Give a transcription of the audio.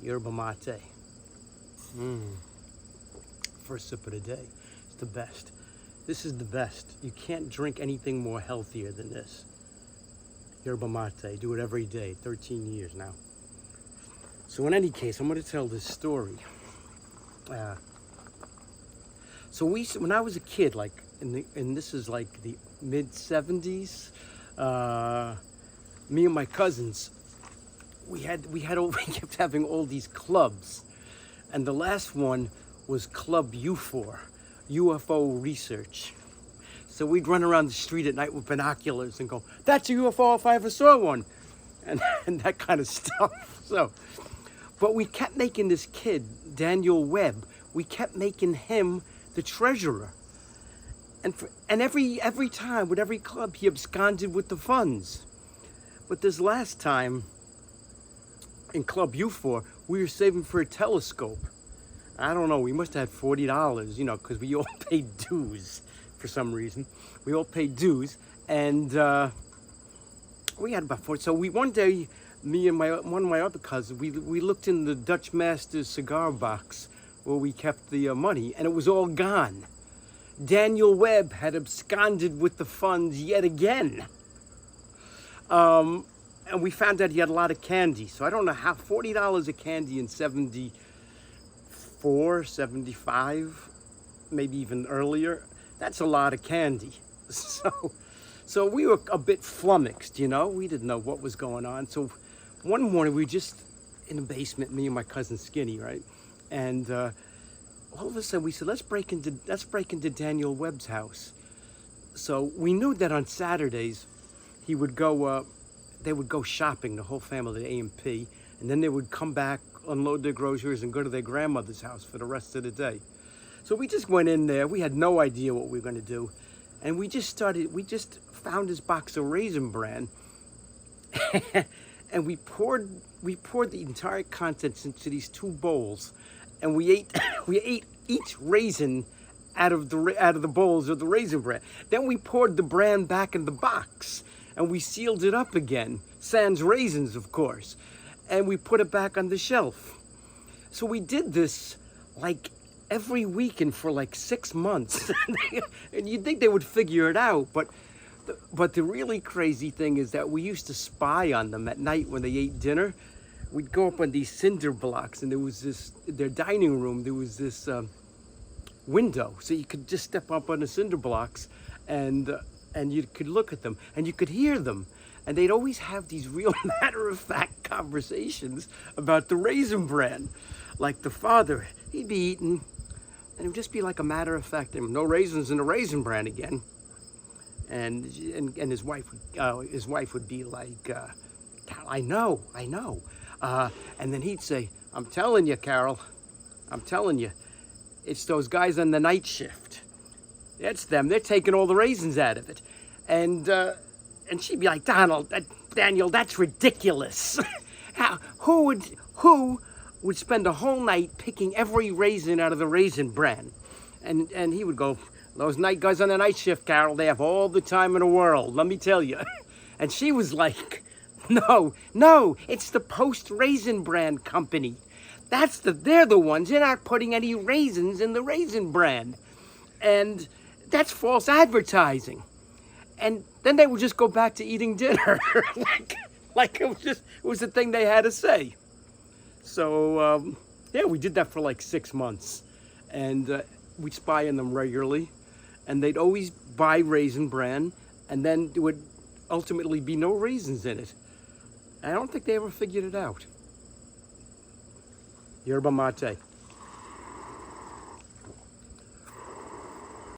Yerba mate. First sip of the day. It's the best. This is the best. You can't drink anything more healthier than this. Yerba mate. Do it every day. 13 years now. So in any case, I'm going to tell this story. When I was a kid, like, and this is like the mid 70s, me and my cousins, we kept having all these clubs, and the last one was Club UFO, UFO research. So we'd run around the street at night with binoculars and go, "That's a UFO if I ever saw one," and that kind of stuff. But we kept making this kid, Daniel Webb, we kept making him the treasurer. And every time, with every club, he absconded with the funds. But this last time, in Club UFO, we were saving for a telescope. I don't know, we must have had $40, because we all paid dues for some reason. We all paid dues, and we had about 40. So one day, me and one of my other cousins, we looked in the Dutch Master's cigar box where we kept the money, and it was all gone. Daniel Webb had absconded with the funds yet again. And we found out he had a lot of candy. So I don't know how, $40 of candy in 74, 75, maybe even earlier. That's a lot of candy. So we were a bit flummoxed, We didn't know what was going on. So one morning we were just in the basement, me and my cousin Skinny, right? And all of a sudden we said, let's break into Daniel Webb's house. So we knew that on Saturdays they would go shopping, the whole family, the A&P, and then they would come back, unload their groceries, and go to their grandmother's house for the rest of the day. So we just went in there. We had no idea what we were going to do, and we just found this box of Raisin Bran, and we poured the entire contents into these two bowls, and we ate each raisin out of the bowls of the Raisin Bran. Then we poured the bran back in the box, and we sealed it up again, sans raisins, of course, and we put it back on the shelf. So we did this like every weekend for like 6 months, and you'd think they would figure it out, but the really crazy thing is that we used to spy on them at night when they ate dinner. We'd go up on these cinder blocks, and there was their dining room, there was this window, so you could just step up on the cinder blocks, and you could look at them, and you could hear them. And they'd always have these real matter-of-fact conversations about the Raisin Bran. Like the father, he'd be eating, and it would just be like a matter-of-fact, no raisins in the Raisin Bran again. And his wife would be like, I know. And then he'd say, I'm telling you, Carol, it's those guys on the night shift. It's them. They're taking all the raisins out of it. And she'd be like, Daniel, that's ridiculous. Who would spend a whole night picking every raisin out of the Raisin Bran? And he would go, those night guys on the night shift, Carol, they have all the time in the world, let me tell you. And she was like, no, it's the Post-Raisin Bran company. They're the ones. They're not putting any raisins in the Raisin Bran. And that's false advertising. And then they would just go back to eating dinner. like it was the thing they had to say. So, we did that for like 6 months. And we'd spy on them regularly. And they'd always buy Raisin Bran. And then there would ultimately be no raisins in it. I don't think they ever figured it out. Yerba mate.